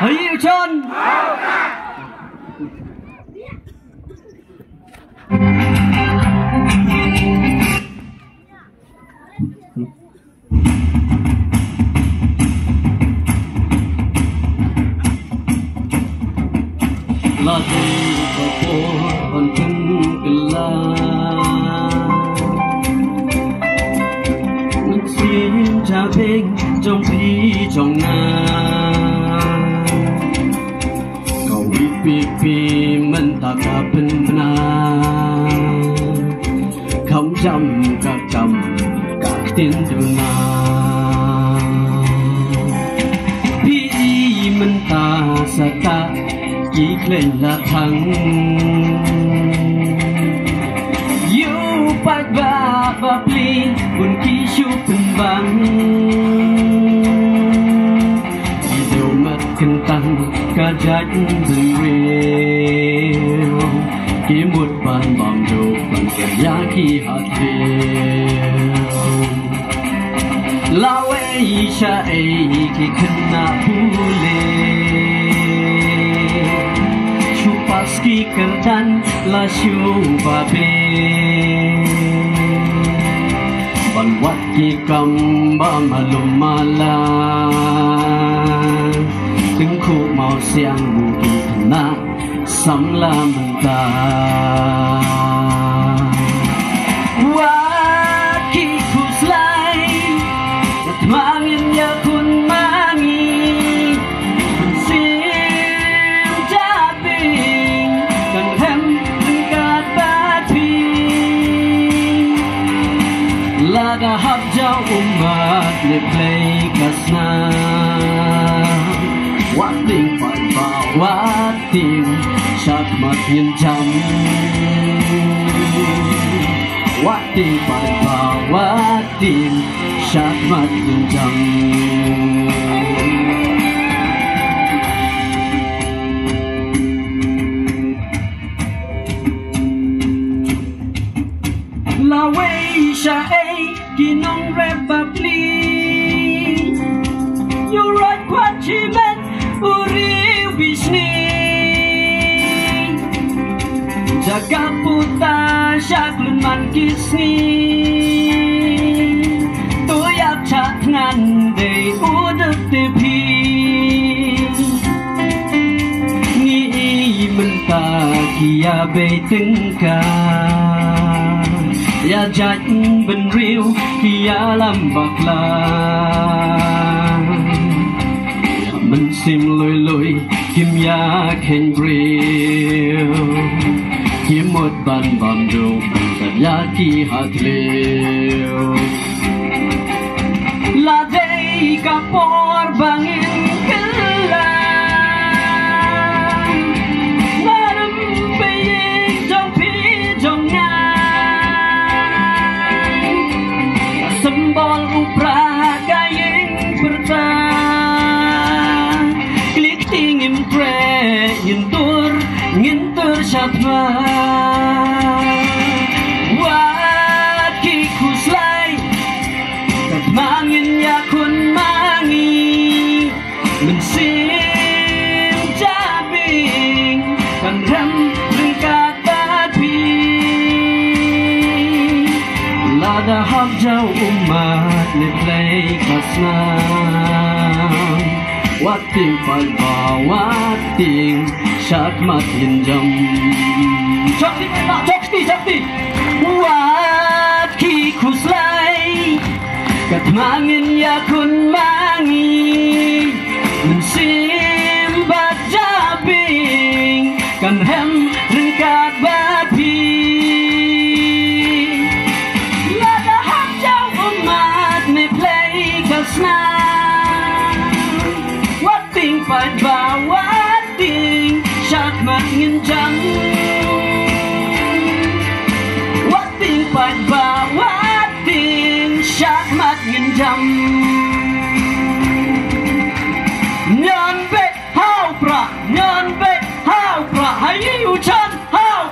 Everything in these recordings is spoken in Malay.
yêu chân là gì có cô còn chân là mình xin chào bên trong khi trong kau pipi mentah benar kau jam kak tin duna pi mentah sataอีกเลยละทั้งอยู่ปัดว่าบับลีบุญกี่ชูเป็นบังที่เดียวมัดกันตั้งกระจายเป็นเรียวกี่หมดบานบอมโดบังกันยากี่หัดเดียวลาเวชาเอกี่ขนาผู้เล่Paski kerdan la syuba be Balwat ki kamba malum mala Từng khu màu xiang mungkin kena samla menta Wat ki kuslai Lat mangin ya kun mangi Lada habjau umat le play kasna Wating pa wating syak mat yin jam Wating pa wating syak mat yin jam La way sha Kinong repapli Yurat kwachimen Uriu bisni Jaga puta Syaklun man kisni Toyak chat ngan Dey udep tepi Ni mentah Kia bay tengkar Ya jat ben riu kia lambak la Ya men sim loi loi kim ya khen riu Kim một ban bam do ben ya ki hat leu La dei kapor bangin kela Maram peying jong pi jong nga Sembol upra gayeng berta Klik tingin pre Ngintur syatwa Wat ki kuslai Kat mangin yakun mangi Mensim jabing Kan rem ringkat tapi Lada habjau umat le play kasna Wating palba wating syak mat hinjam Jakti pak jakti Wat ki kuslai Kat mangin yakun mangi Mensim bat jabing Kan hem ringkat bapi Wating padba wating syak mat nginjam Wating padba wating syak mat nginjam Nyon bet hau pra hayu chan hau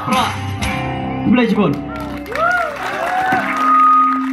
pra Boleh Jepun